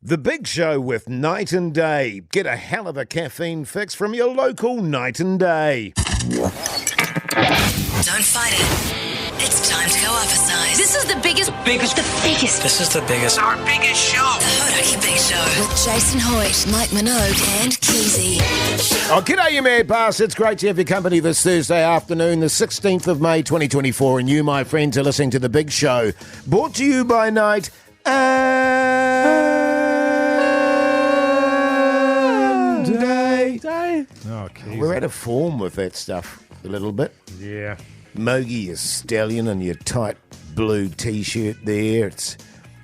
The Big Show with Night and Day. Get a hell of a caffeine fix from your local Night and Day. Don't fight it. It's time to go up a size. This is the biggest. This is the biggest. Our biggest show. The Hodaki Big Show with Jason Hoyt, Mike Minogue and Keyzie. Oh, g'day, you mad bastards. Great to have your company this Thursday afternoon, the 16th of May, 2024. And you, my friends, are listening to The Big Show. Brought to you by Night and Day. Oh, Keyzie. We're out of form with that stuff a little bit. Yeah. Mogi, your stallion, and your tight blue T-shirt there. It's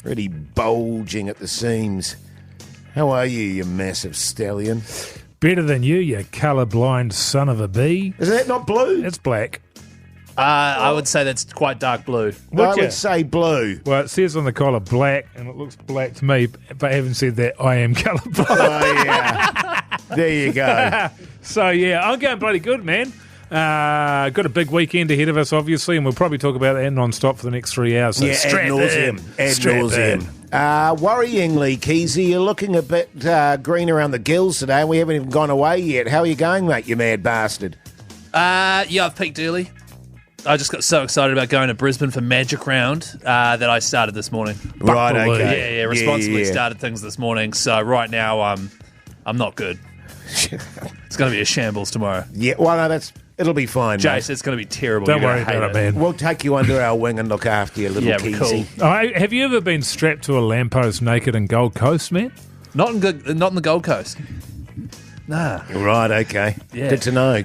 really bulging at the seams. How are you massive stallion? Better than you colourblind son of a bee. Is that not blue? It's black. I would say that's quite dark blue. I would say blue. Well, it says on the collar black, and it looks black to me, but having said that, I am colourblind. Oh, yeah. There you go. So, yeah, I'm going bloody good, man. Got a big weekend ahead of us, obviously, and we'll probably talk about that non-stop for the next 3 hours. So Yeah, ad nauseum. Worryingly, Keyzie, you're looking a bit green around the gills today, and we haven't even gone away yet. How are you going, mate, you mad bastard? Yeah, I've peaked early. I just got so excited about going to Brisbane for Magic Round that I started this morning. Right, okay. Yeah, responsibly started things this morning. So right now, I'm not good. It's going to be a shambles tomorrow. Yeah, well, no, it'll be fine, Jase, mate. it's going to be terrible. Don't You're worry gonna hate about it, man. We'll take you under our wing and look after you, little Keyzie. cool. Have you ever been strapped to a lamppost naked in Gold Coast, man? Not in the Gold Coast. Nah. Right, okay. Yeah. Good to know,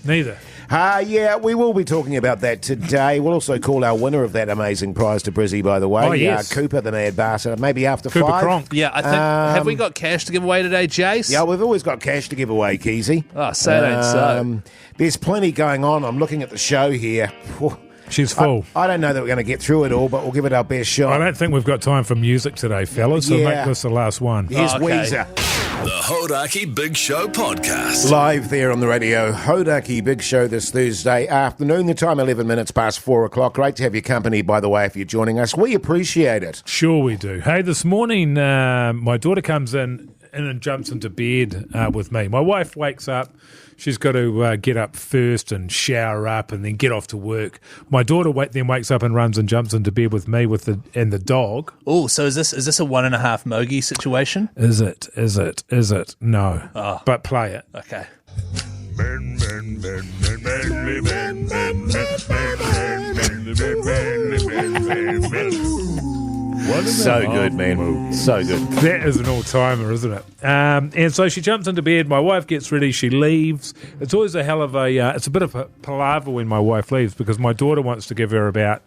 Neither. Yeah, we will be talking about that today. We'll also call our winner of that amazing prize to Brizzy, by the way. Oh, yes. Cooper, the mad bastard, maybe after Cooper 5. Cronk. Yeah, I think. Have we got cash to give away today, Jase? Yeah, we've always got cash to give away, Keyzie. Oh, say it ain't so. There's plenty going on. I'm looking at the show here. She's full. I don't know that we're going to get through it all, but we'll give it our best shot. I don't think we've got time for music today, fellas, so Yeah. make this the last one. Here's okay. Weezer. The Hodaki Big Show podcast. Live there on the radio, Hodaki Big Show this Thursday afternoon. The time 11 minutes past 4 o'clock. Great to have your company, by the way, if you're joining us. We appreciate it. Sure we do. Hey, this morning my daughter comes in and jumps into bed with me. My wife wakes up. She's got to get up first and shower up and then get off to work. My daughter then wakes up and runs and jumps into bed with me and the dog. Oh, so is this a 1.5 Mogi situation? Is it? No. Oh. But play it. Okay. So good, man. So good. That is an all-timer, isn't it? And so she jumps into bed. My wife gets ready. She leaves. It's always a hell of it's a bit of a palaver when my wife leaves because my daughter wants to give her about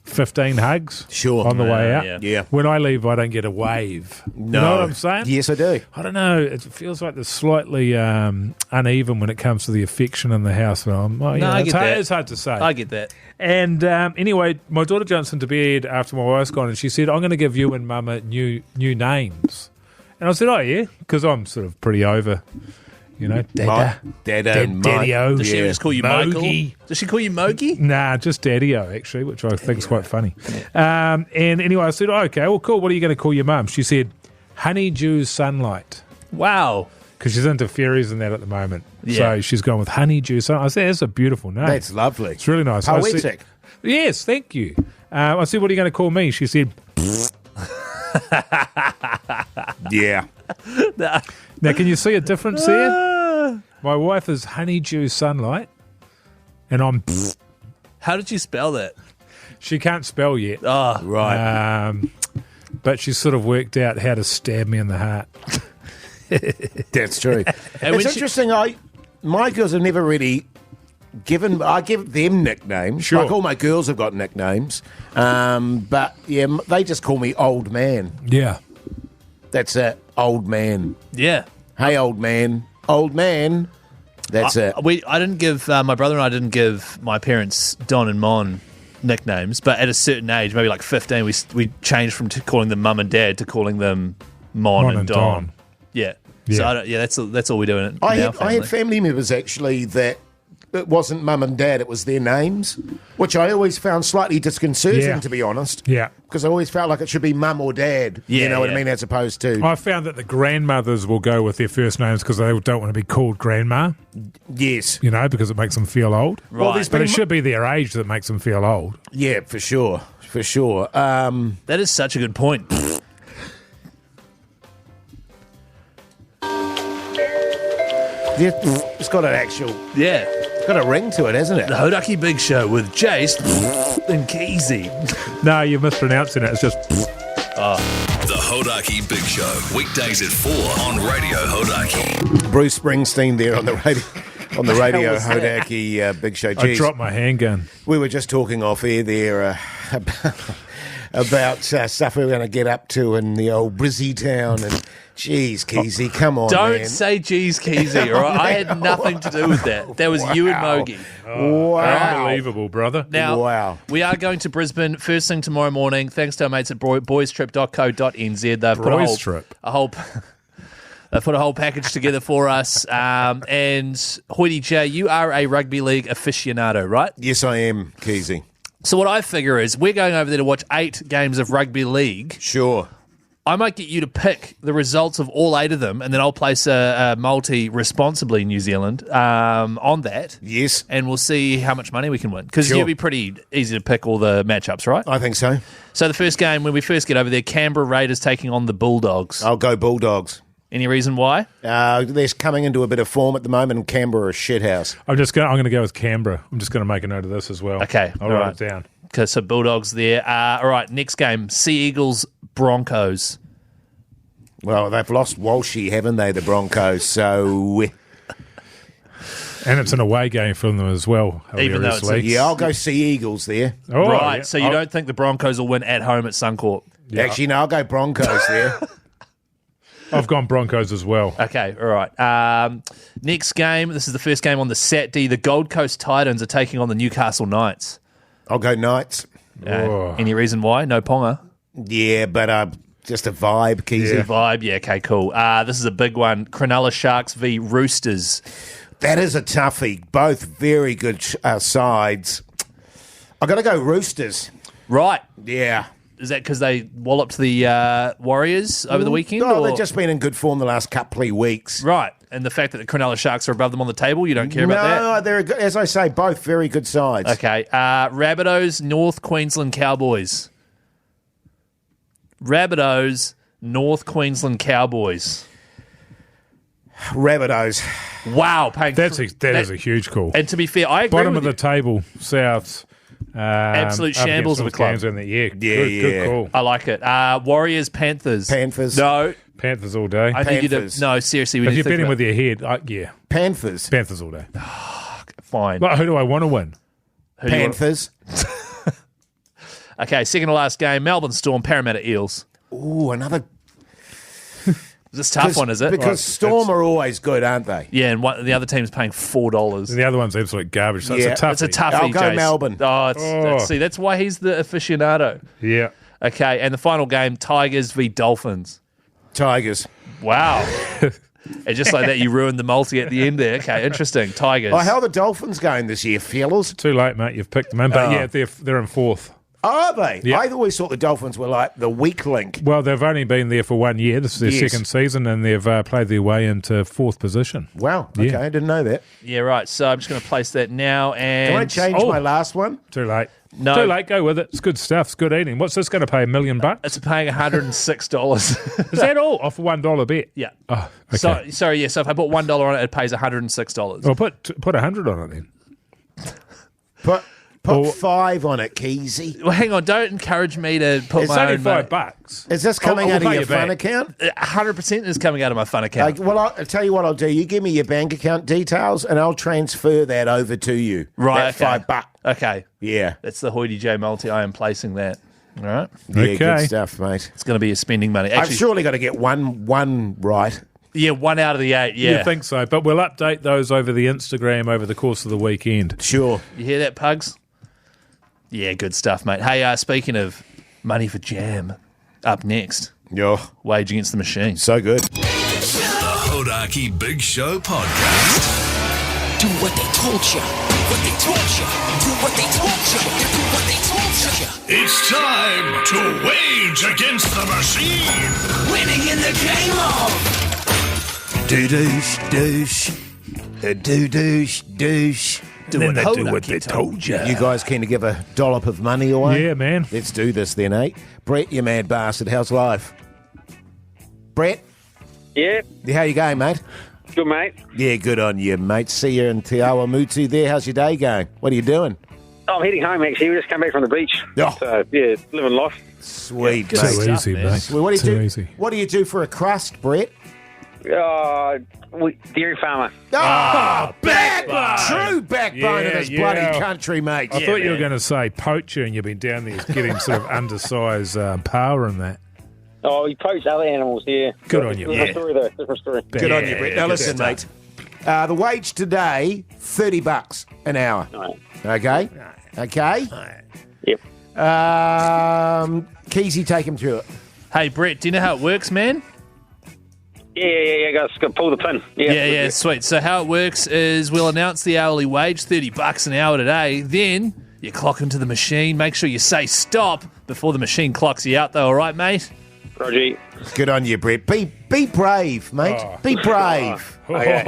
15 hugs on the way out. Yeah. When I leave, I don't get a wave. No. You know what I'm saying? Yes, I do. I don't know. It feels like there's slightly uneven when it comes to the affection in the house. Well, I get that. It's hard to say. I get that. And anyway, my daughter jumps into bed after my wife's gone, and she said, "I'm going to give you and Mama new names." And I said, "Oh yeah," because I'm sort of pretty over, Dada and Mike. Daddy-o. Does she just call you Michael? Mogi. Does she call you Mogi? Nah, just Daddy-o, actually, which I think is quite funny. And anyway, I said, okay, well, cool. What are you going to call your mum? She said, Honeydew Sunlight. Wow. Because she's into fairies and that at the moment. Yeah. So she's gone with Honeydew Sunlight. I said, that's a beautiful name. That's lovely. It's really nice. I Poetic. said, yes, thank you. I said, what are you going to call me? She said, Yeah. now, can you see a difference there? My wife is Honeydew Sunlight, and I'm... How did you spell that? She can't spell yet. Oh, Right. But she's sort of worked out how to stab me in the heart. That's true. And It's when interesting. My girls have never really given. I give them nicknames. Sure. Like all my girls have got nicknames. But yeah, they just call me old man. Yeah. That's it. Old man. yeah. Hey, old man. Old man. That's it. I didn't give my brother and I didn't give my parents Don and Mon nicknames, but at a certain age, maybe like 15, we changed from calling them Mum and Dad to calling them Mon and Don. Yeah. So Yeah. that's all we're doing. I have family members actually that it wasn't mum and dad, it was their names, which I always found slightly disconcerting, Yeah. to be honest. Yeah. Because I always felt like it should be mum or dad, Yeah, you know what yeah. I mean, as opposed to... I found that the grandmothers will go with their first names because they don't want to be called grandma, Yes. you know, because it makes them feel old. Well, there's But been it should be their age that makes them feel old. Yeah, for sure. For sure. That is such a good point. Yeah, it's got an actual... Yeah. It's got a ring to it, hasn't it? The Hodaki Big Show with Jase and Keyzie. No, you're mispronouncing it. It's just... The Hodaki Big Show. Weekdays at 4 on Radio Hodaki. Bruce Springsteen there on the radio. On the radio, was that? Hodaki Big Show. I Jeez. dropped my handgun. We were just talking off air there about stuff we were going to get up to in the old Brizzy town. And, geez, Keyzie, come on, Don't man. say geez, Keyzie, all right? I had nothing to do with that. That was you and Mogi. Wow. Unbelievable, brother. Now, Wow. we are going to Brisbane first thing tomorrow morning, thanks to our mates at boystrip.co.nz. They've put Boys Trip. They've put a whole package together for us. And Hoity J, you are a rugby league aficionado, right? Yes, I am, Keyzie. So what I figure is we're going over there to watch 8 games of rugby league. Sure. I might get you to pick the results of all 8 of them, and then I'll place a multi responsibly in New Zealand on that. Yes, And we'll see how much money we can win. Because Sure. you'll be pretty easy to pick all the matchups, right? I think so. So the first game, when we first get over there, Canberra Raiders taking on the Bulldogs. I'll go Bulldogs. Any reason why? They're coming into a bit of form at the moment, and Canberra are a shithouse. I'm going to go with Canberra. I'm just going to make a note of this as well. Okay, I'll all write right. it down. Okay, so Bulldogs there. All right, next game, Sea Eagles Broncos. Well, they've lost Walshy, haven't they, the Broncos? So, And it's an away game for them as well. Even though it's hilariously. yeah, I'll go Sea Eagles there. Oh, right, yeah. so you don't think the Broncos will win at home at Suncorp? Yeah. Actually, no, I'll go Broncos there. I've gone Broncos as well. Okay, all right. Next game, this is the first game on the Saturday. The Gold Coast Titans are taking on the Newcastle Knights. I'll go Knights. Oh. Any reason why? No Ponga? Yeah, but just a vibe, Keyzie. Yeah. Vibe, yeah, okay, cool. This is a big one. Cronulla Sharks v Roosters. That is a toughie. Both very good sides. I've got to go Roosters. Right. Yeah. Is that because they walloped the Warriors over the weekend? Oh, or- they've just been in good form the last couple of weeks. Right. And the fact that the Cronulla Sharks are above them on the table, you don't care about that? No, they're, as I say, both very good sides. Okay. Rabbitohs, North Queensland Cowboys. Rabbitohs, North Queensland Cowboys. Rabbitohs. Wow. That is a huge call. And to be fair, I agree Bottom with of the table, Souths. Absolute up shambles of a against club. North Queensland. Yeah, Good call. I like it. Warriors, Panthers. Panthers. No. Panthers all day. I need you to... Panthers. No, seriously. We If need you're to think betting about- with your head, yeah, Panthers. Panthers all day. Fine. But who do I want to win? Who do you want- Panthers. Okay, second to last game, Melbourne Storm, Parramatta Eels. Ooh, another... This is a tough one, is it? Because Right, Storm are always good, aren't they? Yeah, and the other team's paying $4. And the other one's absolute garbage. So Yeah. it's a tough. It's a toughie, I'll go Jase. Melbourne. See, that's why he's the aficionado. Yeah. Okay, and the final game, Tigers v Dolphins. Tigers. Wow. And just like that, you ruined the multi at the end there. Okay, interesting. Tigers. Oh, how are the Dolphins going this year, fellas? Too late, mate. You've picked them in. But yeah, they're in fourth. Are they? Yeah. I always thought the Dolphins were like the weak link. Well, they've only been there for 1 year. This is their Yes. second season, and they've played their way into fourth position. Wow. Okay, Yeah. I didn't know that. Yeah, right. So I'm just going to place that now. And Can I change my last one? Too late. No. Too late. Go with it. It's good stuff. It's good eating. What's this going to pay? $1 million? It's paying $106. Is that all off a $1 bet? Yeah. Oh, okay. So if I put $1 on it, it pays $106. Well, put 100 on it then. Put Or- 5 on it, Keyzie. Well, hang on. Don't encourage me to put It's my only own money. $5. Is this coming I'll out of pay your you fun back. account? 100% is coming out of my fun account. Well, I'll tell you what I'll do. You give me your bank account details, and I'll transfer that over to you. Right, That okay. $5. Okay. Yeah. That's the Hoity J multi. I am placing that. All right. Yeah, Okay. good stuff, mate. It's going to be a spending money. I've Actually, surely got to get one right. yeah, 1 out of the 8. Yeah. You think so? But we'll update those over the Instagram over the course of the weekend. Sure. You hear that, Pugs? Yeah, good stuff, mate. Hey, speaking of money for jam, up next, Yeah. Wage Against the Machine. So good. The Hodaki Big Show Podcast. Do what they told you. what they told you. Do what they told you. Do what they told you. It's time to wage against the machine. Winning in the game of Do-douche, douche. Do-douche, douche. Then they do what they told you. You guys keen to give a dollop of money away? Yeah, man. Let's do this then, eh? Brett, you mad bastard. How's life? Brett? Yeah, How you going, mate? good mate. Yeah, good on you, mate. See you in Te Awa Mutu there. How's your day going? What are you doing? Oh, I'm heading home actually. We just came back from the beach. Oh. So, yeah, living life. Sweet, Good mate. Too stuff, easy, man. mate. Well, what do you Too do? easy. What do you do for a crust, Brett? Dairy farmer. Backbone! True backbone of Yeah, this yeah. bloody country, mate. I thought you were going to say poacher, and you've been down there getting sort of undersized power in that. Oh, we poach other animals, yeah. Good on you. Different story, though. Different story. Good on you, Brett. Now good listen, stuff. mate. The wage today, $30 an hour. Right. Okay? Okay? Yep. Keyzie, take him through it. Hey, Brett, do you know how it works, man? Yeah. Got to pull the pin. Yeah, sweet. So how it works is we'll announce the hourly wage, $30 an hour today. Then you clock into the machine. Make sure you say stop before the machine clocks you out, though. All right, mate? Roger. Good on you, Brett. Be brave, mate. Be brave. Okay.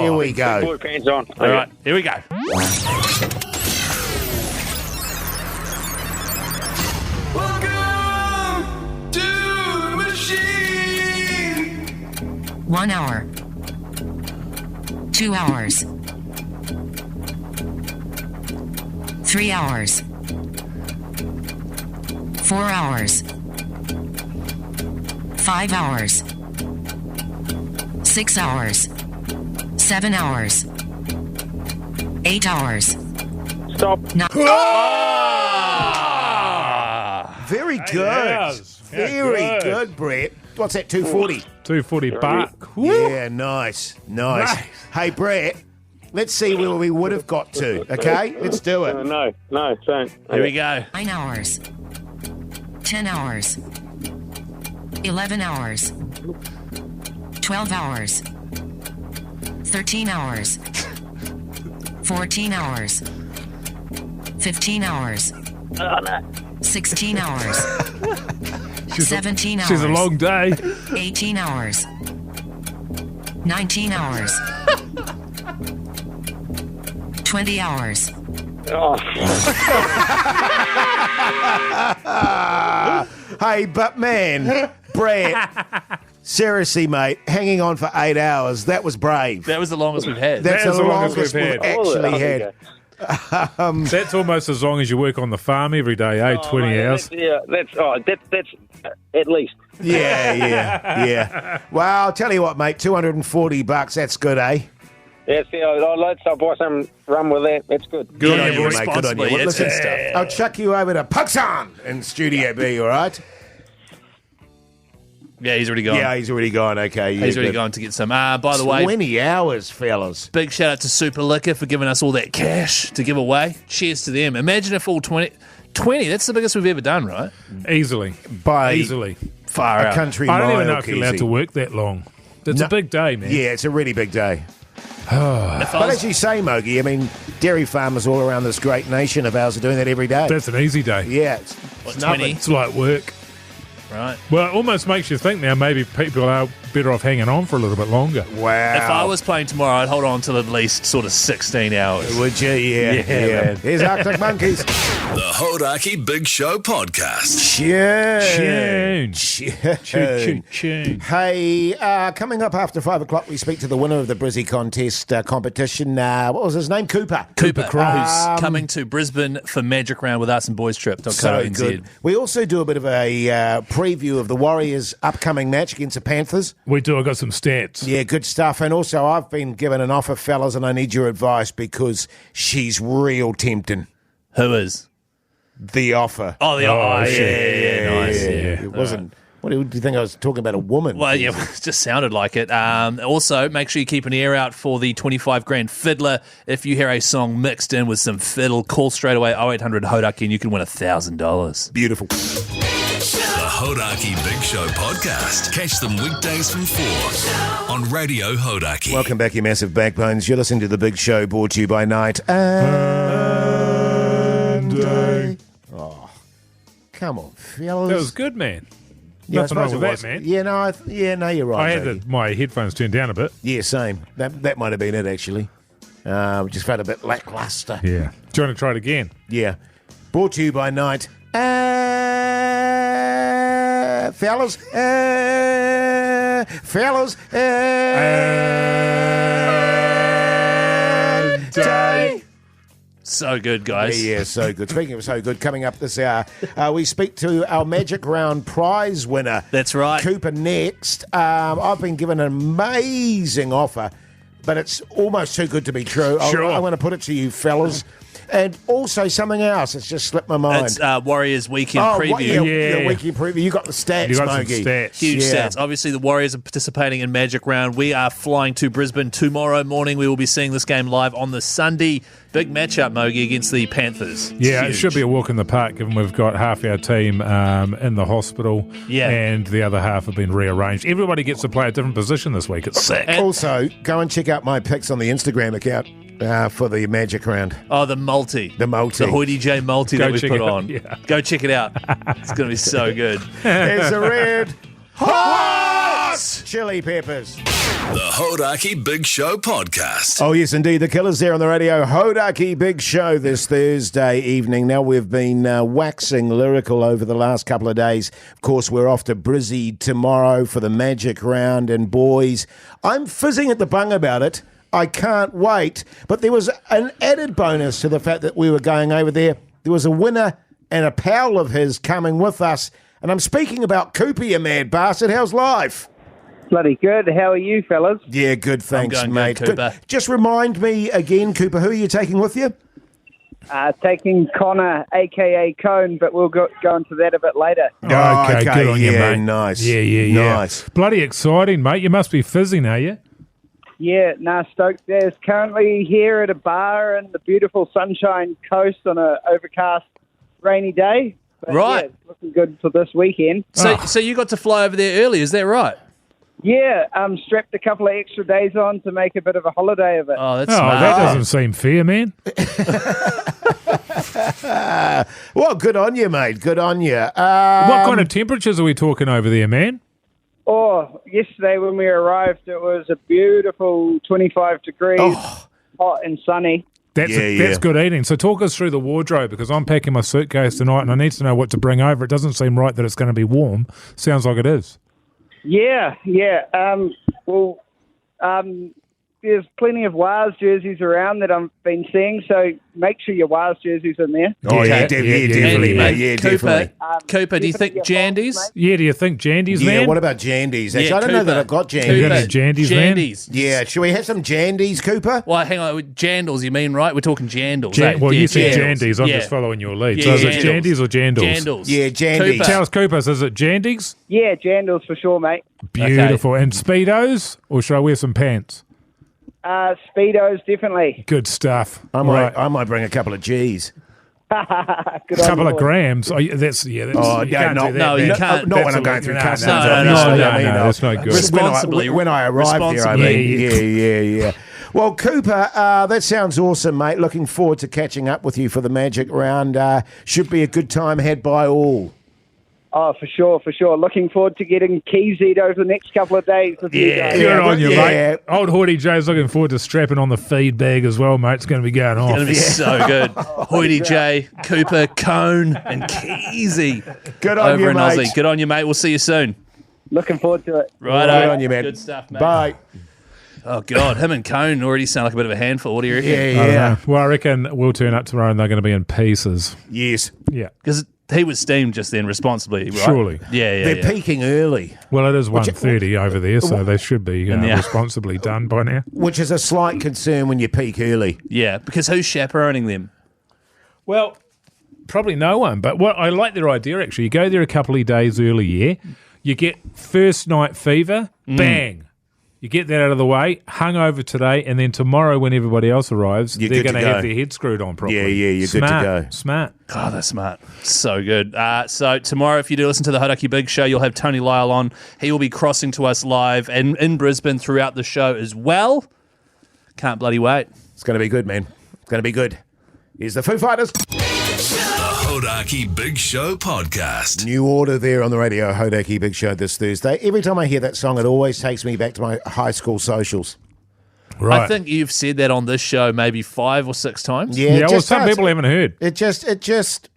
Here we go. Boy pants on. All right, here we go. Welcome to the machine. 1 hour. 2 hours. 3 hours. 4 hours. 5 hours. 6 hours. 7 hours. 8 hours. Stop. Very good. hours. Yeah, Very good. good, Brett. What's that, 240? 240 buck. Yeah, nice. Hey, Brett, let's see where we would have got to, okay? Let's do it. No, don't. Here we go. 9 hours. 10 hours. 11 hours. 12 hours. 13 hours. 14 hours. 15 hours. 16 hours. 17 hours. She's a long day. 18 hours. 19 hours. 20 hours. Hey, but man, Brett, seriously, mate, hanging on for 8 hours, that was brave. That was the longest we've had. That's That is the the longest longest we've we've had. actually had. That's almost as long as you work on the farm every day, eh? 20 hours. That's at least. Yeah. Well, I'll tell you what, mate, $240, that's good, eh? Let's buy some rum with that. That's good. Good on Yeah, you, mate. Good on responsibly. you. Well, It's listen, good stuff. I'll chuck you over to Puxon in Studio B, all right? Yeah, he's already gone. Yeah, he's already gone. Okay, yeah, he's already good. gone to get some. By the way, 20 hours, fellas. big shout out to Super Liquor for giving us all that cash to give away. Cheers to them. Imagine if all 20, that's the biggest we've ever done, right? Easily. By Easily. Far a out. country I don't mile, even know if you're allowed Keyzie. to work that long. It's No. a big day, man. Yeah, it's a really big day. If I But was- as you say, Mogi, I mean, dairy farmers all around this great nation of ours are doing that every day. That's an easy day. Yeah, it's What, nothing. 20? It's like work. right. Well, it almost makes you think now maybe people are better off hanging on for a little bit longer. Wow. If I was playing tomorrow, I'd hold on till at least sort of 16 hours. Would you? Yeah. man. Here's Arctic Monkeys. The Hodaki Big Show Podcast. Tune. Tune. Hey, coming up after 5 o'clock, we speak to the winner of the Brizzy contest competition. What was his name? Cooper. Cooper, Cross. who's coming to Brisbane for Magic Round with us and Boys Trip. So good. We also do a bit of a preview of the Warriors' upcoming match against the Panthers. We do. I got some stats. Yeah, good stuff. And also, I've been given an offer, fellas, and I need your advice because she's real tempting. Who is? The offer. Oh, the shit. yeah, nice. Yeah, Yeah. it wasn't. What do you think I was talking about? A woman? Well, yeah, it just sounded like it. Also, make sure you keep an ear out for the 25 grand fiddler. If you hear a song mixed in with some fiddle, call straight away 0800 Hodaki and you can win $1,000. Beautiful. The Hodaki Big Show podcast. Catch them weekdays from 4 on Radio Hodaki. Welcome back, you massive backbones. You're listening to The Big Show, brought to you by Night and Day. Oh, come on, fellas. That was good, man. Yeah, Nothing wrong suppose with it was. that, man. Yeah, no, you're right. I had Jackie. my headphones turned down a bit. Yeah, same. That might have been it, actually. Just felt a bit lackluster. Yeah. Do you want to try it again? Yeah. Brought to you by Night. Fellas. Day. So good, guys. Yeah, so good. Speaking of so good, coming up this hour, we speak to our Magic Round prize winner. That's right. Cooper next. I've been given an amazing offer, but it's almost too good to be true. Sure. I'm going to put it to you, fellas. And also something else. It's just slipped my mind. It's Warriors weekend preview. The weekend preview. You got the stats, You got some Mogi. stats. Huge Yeah. stats. Obviously, the Warriors are participating in Magic Round. We are flying to Brisbane tomorrow morning. We will be seeing this game live on the Sunday. Big matchup, Mogi, against the Panthers. Yeah, Huge. it should be a walk in the park given we've got half our team in the hospital and the other half have been rearranged. Everybody gets to play a different position this week. It's sick. Also, go and check out my pics on the Instagram account for the Magic Round. Oh, the multi. The multi. The Hoity J multi Go that we check put it out, on. yeah. Go check it out. It's going to be so good. There's a red hot chili peppers. The Hodaki Big Show podcast. Oh, yes, indeed. The Killers there on the radio. Hodaki Big Show this Thursday evening. Now, we've been waxing lyrical over the last couple of days. Of course, we're off to Brizzy tomorrow for the Magic Round. And, boys, I'm fizzing at the bung about it. I can't wait. But there was an added bonus to the fact that we were going over there. There was a winner and a pal of his coming with us. And I'm speaking about Cooper, you mad bastard. How's life? Bloody good. How are you, fellas? Yeah, good, thanks, going good, mate. Cooper. Just remind me again, Cooper, who are you taking with you? Taking Connor, a.k.a. Cone, but we'll go into that a bit later. Okay, good on you, yeah, mate. nice. Yeah. Nice. Bloody exciting, mate. You must be fizzing, are you? Yeah, stoked. There's currently here at a bar in the beautiful Sunshine Coast on a overcast, rainy day. But Right. Yeah, it's looking good for this weekend. So you got to fly over there early, is that right? Yeah, strapped a couple of extra days on to make a bit of a holiday of it. Oh, that's Oh, smart. that doesn't seem fair, man. Well, good on you, mate. Good on you. What kind of temperatures are we talking over there, man? Oh, yesterday when we arrived, it was a beautiful 25 degrees, hot and sunny. That's good eating. So talk us through the wardrobe because I'm packing my suitcase tonight and I need to know what to bring over. It doesn't seem right that it's going to be warm. Sounds like it is. Yeah. There's plenty of Wars jerseys around that I've been seeing, so make sure your Wars jersey's in there. Oh, yeah, Yeah, definitely, yeah. mate. Yeah, definitely. Cooper, do you think definitely Jandies? Yeah, do you think Jandies, Yeah, man? what about Jandies? Actually, Yeah, I don't know Cooper. that I've got You Jandies. got any Jandies, man? Jandies. Yeah, should we have some Jandies, Cooper? Well, hang on. Jandals, you mean, right? We're talking Jandals. eh? Well, Yeah, you said Jandals. Jandies. I'm Yeah. just following your lead. Yeah, So is it Jandals. Jandies or Jandals? Jandals. Yeah, Jandies. Cooper. Tell us, Cooper, is it Jandies? Yeah, Jandals for sure, mate. Beautiful. And Speedos? Or should I wear some pants? Speedos, definitely. Good stuff. I Right. might bring a couple of G's. Good A on couple you, of boys. grams. Oh, that's Oh, you yeah, can't no, do that, no, man. you can't. Not when That's I'm going illegal. through No, customs. no, obviously. no, I mean, no, that's not good. Responsibly. When I arrived here, I Responsibly. mean, yeah. Well, Cooper, that sounds awesome, mate. Looking forward to catching up with you for the Magic Round. Should be a good time had by all. Oh, for sure. Looking forward to getting Keyzie over the next couple of days with you guys. Good on you, yeah. mate. Old Hoity J's looking forward to strapping on the feed bag as well, mate. It's going to be going off. Going to be so good. Hoity J, Cooper, Cone, and Keyzie. Good on over you, in mate. Aussie. Good on you, mate. We'll see you soon. Looking forward to it. Right Good on you, man. Good stuff, mate. Bye. Oh, God. Him and Cone already sound like a bit of a handful. What do you reckon? I don't Yeah. know. Well, I reckon we'll turn up tomorrow and they're going to be in pieces. Yes. Yeah. Because he was steamed just then responsibly, right? Surely. Yeah. They're peaking early, Well, it is 1:30 over there, so they should be the- responsibly done by now. which is a slight concern when you peak early. Yeah, because who's chaperoning them? Well, probably no one, but what I like their idea actually. You go there a couple of days early, yeah. You get first night fever, bang. You get that out of the way, hungover today, and then tomorrow when everybody else arrives, they're going to have their head screwed on properly. Yeah, you're good to go. Smart. Oh, that's smart. So good. So tomorrow, if you do listen to the Hodaki Big Show, you'll have Tony Lyle on. He will be crossing to us live and in Brisbane throughout the show as well. Can't bloody wait. It's going to be good, man. It's going to be good. Here's the Foo Fighters. Hodaki Big Show podcast. New order there on the radio, Hodaki Big Show this Thursday. Every time I hear that song, it always takes me back to my high school socials. Right. I think you've said that on this show maybe 5 or 6 times. Yeah, Yeah, well, some people haven't heard. It just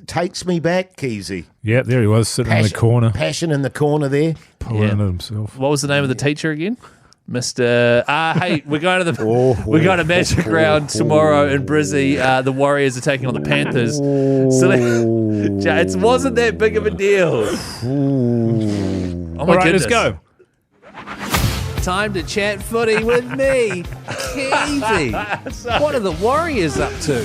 takes me back, Keyzie. Yeah, there he was, sitting in the corner, Passion in the corner there. pulling it himself. What was the name of the teacher again? Mr. Hey, we're going to we're going to Magic Round tomorrow in Brizzy. The Warriors are taking on the Panthers. So it wasn't that big of a deal. Oh my All right, goodness. let's go. Time to chat footy with me, Keyzie. What are the Warriors up to?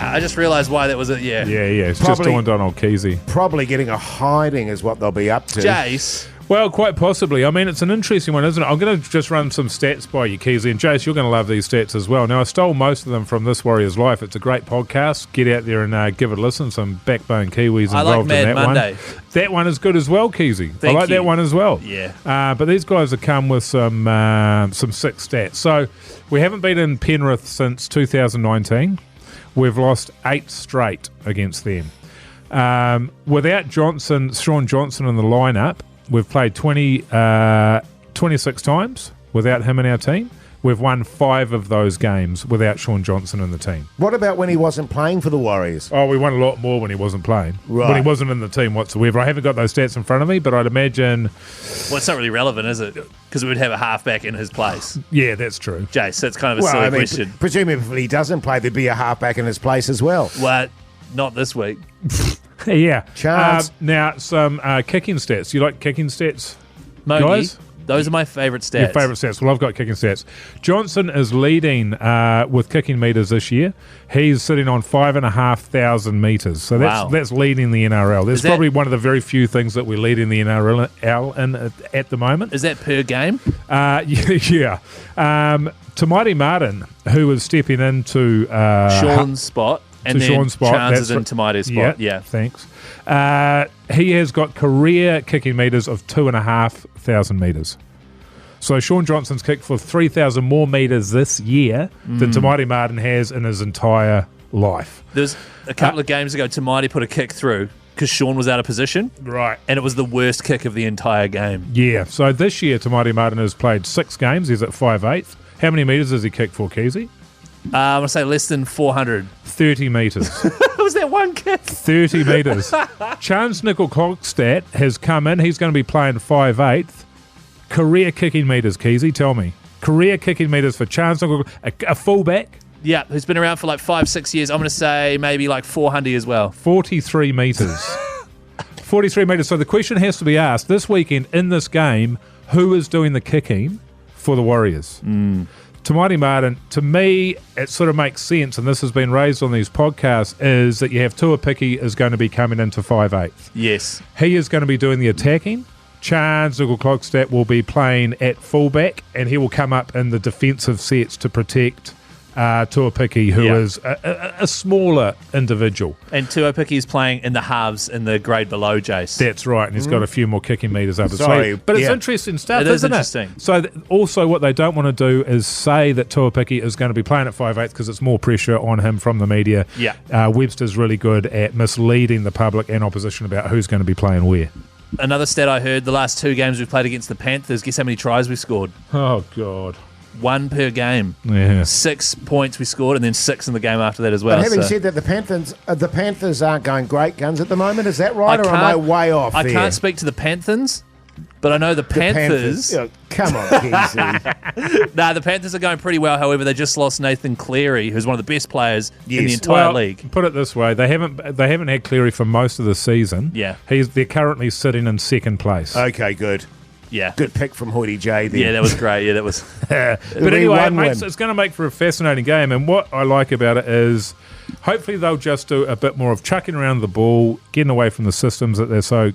I just realised why that was it. Yeah. Yeah, it's Probably- just dawned on old Keyzie. Probably getting a hiding is what they'll be up to. Jase. Well, quite possibly. I mean, it's an interesting one, isn't it? I'm going to just run some stats by you, Keyzie. And Jase, you're going to love these stats as well. Now, I stole most of them from This Warrior's Life. It's a great podcast. Get out there and give it a listen. Some backbone Kiwis I like involved Mad in that Monday. one. That one is good as well, Keyzie. I Thank like you. that one as well. Yeah. But these guys have come with some sick stats. So we haven't been in Penrith since 2019. We've lost 8 straight against them. Without Shaun Johnson in the lineup, we've played 26 times without him in our team. We've won 5 of those games without Shaun Johnson in the team. What about when he wasn't playing for the Warriors? Oh, we won a lot more when he wasn't playing. Right. When he wasn't in the team whatsoever. I haven't got those stats in front of me, but I'd imagine... Well, it's not really relevant, is it? Because we would have a halfback in his place. Yeah, that's true. Jase, that's kind of a silly question. Presumably if he doesn't play, there'd be a halfback in his place as well. Well, not this week. Yeah. Chance. Now, some kicking stats. You like kicking stats, Mogi, guys? those are my favourite stats. Your favourite stats? Well, I've got kicking stats. Johnson is leading with kicking metres this year. He's sitting on 5,500 metres. So that's leading the NRL. That's probably one of the very few things that we lead in the NRL in at the moment. Is that per game? Yeah. Tamati Martin, who is stepping into Sean's spot. And then Sean's spot. Chance is That's in Tamati's spot. Yeah. Thanks. He has got career kicking metres of 2,500 metres. So Shaun Johnson's kicked for 3,000 more metres this year than Tamati Martin has in his entire life. There's a couple of games ago, Tamati put a kick through because Sean was out of position. Right. And it was the worst kick of the entire game. Yeah. So this year, Tamati Martin has played 6 games. He's at 5/8. How many metres has he kicked for, Keyzie? I'm going to say less than 400. 30 metres. Was that one kick? 30 metres. Chance Nickel-Klokstad has come in. He's going to be playing 5/8. Career kicking metres, Keyzie, tell me. Career kicking metres for Chance Nickel-Klokstad. A fullback? Yeah, who's been around for like 5-6 years. I'm going to say maybe like 400 as well. 43 metres. 43 metres. So the question has to be asked, this weekend in this game, who is doing the kicking for the Warriors? Tamati Martin, to me, it sort of makes sense, and this has been raised on these podcasts, is that you have Tuapiki is going to be coming into 5/8. Yes. He is going to be doing the attacking. Chance Nickel-Klokstad will be playing at fullback, and he will come up in the defensive sets to protect Tuapiki, who is a smaller individual. And Tuapiki's playing in the halves in the grade below, Jase. That's right, and he's got a few more kicking metres up his Sorry, sleeve. But it's yeah. interesting stuff, It is isn't interesting. it? So also what they don't want to do is say that Tuapiki is going to be playing at 5/8 because it's more pressure on him from the media. Yeah. Webster's really good at misleading the public and opposition about who's going to be playing where. Another stat I heard, the last 2 games we've played against the Panthers, guess how many tries we scored? Oh, God. 1 per game. Yeah. 6 points we scored, and then 6 in the game after that as well. But having so- said that, the Panthers aren't going great guns at the moment. Is that right, or am I way off I there? can't speak to the Panthers, but I know the Panthers. Oh, come on, Keyzie. Nah, the Panthers are going pretty well. However, they just lost Nathan Cleary, who's one of the best players in the Yes. entire league. Put it this way, they haven't had Cleary for most of the season. Yeah. They're currently sitting in second place. Okay, good. Yeah. Good pick from Hoity J there. Yeah, that was great. Yeah, that was. But It'll be anyway, one win. it's going to make for a fascinating game. And what I like about it is hopefully they'll just do a bit more of chucking around the ball, getting away from the systems that they're so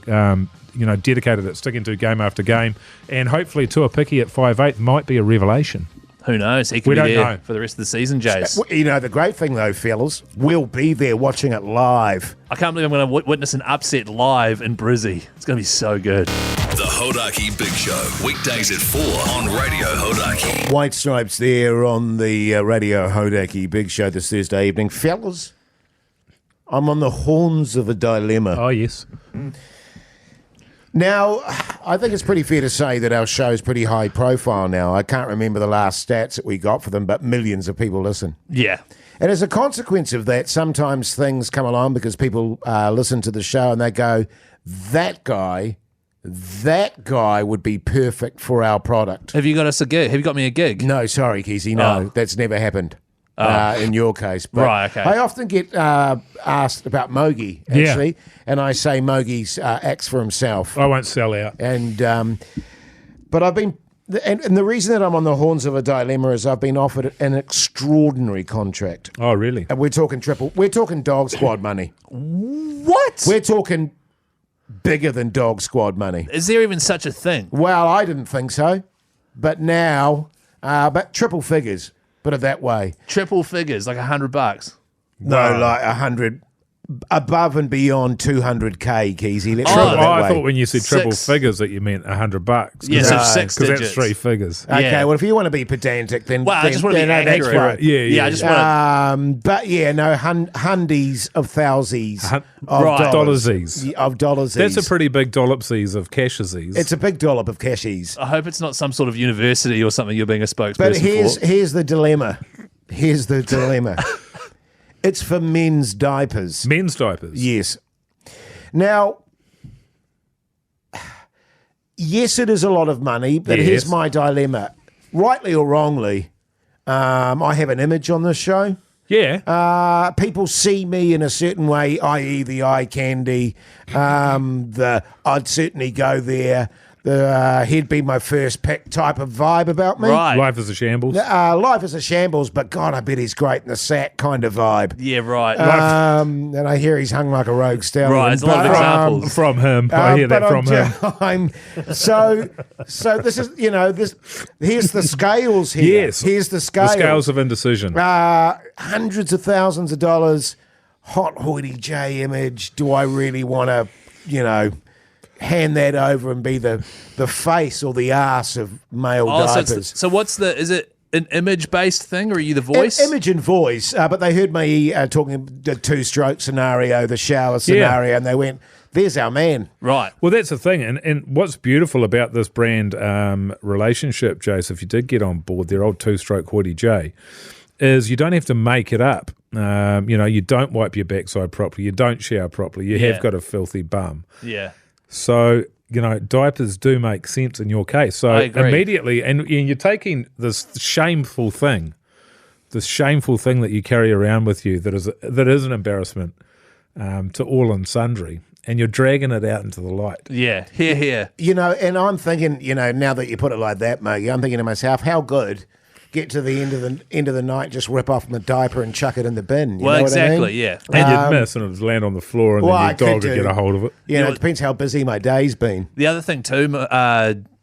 dedicated at sticking to game after game. And hopefully Tuapiki at 5'8" might be a revelation. Who knows? He could We be don't there know. for the rest of the season, Jase. You know, the great thing, though, fellas, we'll be there watching it live. I can't believe I'm going to witness an upset live in Brizzy. It's going to be so good. The Hodaki Big Show, weekdays at 4 on Radio Hodaki. White Stripes there on the Radio Hodaki Big Show this Thursday evening. Fellas, I'm on the horns of a dilemma. Oh, yes. Now, I think it's pretty fair to say that our show's pretty high profile now. I can't remember the last stats that we got for them, but millions of people listen. Yeah. And as a consequence of that, sometimes things come along because people listen to the show and they go, that guy would be perfect for our product. Have you got us a gig? Have you got me a gig? No, sorry, Keyzie, no, Oh. that's never happened. In your case. But Right, okay. I often get asked about Mogi, actually, and I say Mogi's acts for himself. I won't sell out. And but I've been, and the reason that I'm on the horns of a dilemma is I've been offered an extraordinary contract. Oh, really? And we're talking dog squad money. What? We're talking bigger than dog squad money. Is there even such a thing? Well, I didn't think so, but now, but triple figures. Put it that way. Triple figures, like $100. No, like 100, above and beyond 200K, Keyzie. Let's Oh, put it that I way. thought when you said triple Six. figures that you meant $100. Yeah, so No, 6 Because digits. that's 3 figures. Okay, Yeah. well, if you want to be pedantic, then Well, I just want to be then that's accurate. fine. Yeah. I just want to. But yeah, no, hundies of thousies Hun- of Right. dollars. Dollarsies. Of dollars. That's a pretty big dollopsies of cashesies. It's a big dollop of cashies. I hope it's not some sort of university or something you're being a spokesperson But here's for. here's the dilemma. Here's the dilemma. It's for men's diapers. men's diapers. Yes. Now, yes, it is a lot of money, but Yes. here's my dilemma. Rightly or wrongly, I have an image on this show. Yeah. People see me in a certain way, i.e. the eye candy. I'd certainly go there. He'd be my first pick type of vibe about me. Right. Life is a shambles. Life is a shambles, but God, I bet he's great in the sack kind of vibe. Yeah, right. And I hear he's hung like a rogue stallion. Right, there's a lot of but, examples. From him. I hear that but from him. So this is, here's the scales here. Yes. Here's the The scales. scales of indecision. Hundreds of thousands of dollars, hot Hoity J image. Do I really want to, hand that over and be the face or the ass of male Oh, diapers? so is it an image-based thing, or are you the voice? Image and voice, but they heard me talking the two-stroke scenario, the shower scenario, and they went, there's our man. Right. Well, that's the thing. And what's beautiful about this brand relationship, Jase, if you did get on board their old two-stroke Hoity J, is you don't have to make it up. You don't wipe your backside properly. You don't shower properly. You Yeah. have got a filthy bum. Yeah. So, diapers do make sense in your case. So I agree. immediately, and you're taking this shameful thing that you carry around with you that is an embarrassment to all and sundry, and you're dragging it out into the light. Yeah. Here. And I'm thinking, now that you put it like that, Mogi, I'm thinking to myself, how good get to the end of the night, just rip off my diaper and chuck it in the bin. You Well, know what I exactly, mean? yeah. And you'd miss, and it would land on the floor, and Well, then I your dog could would do. get a hold of it. It depends how busy my day's been. The other thing too,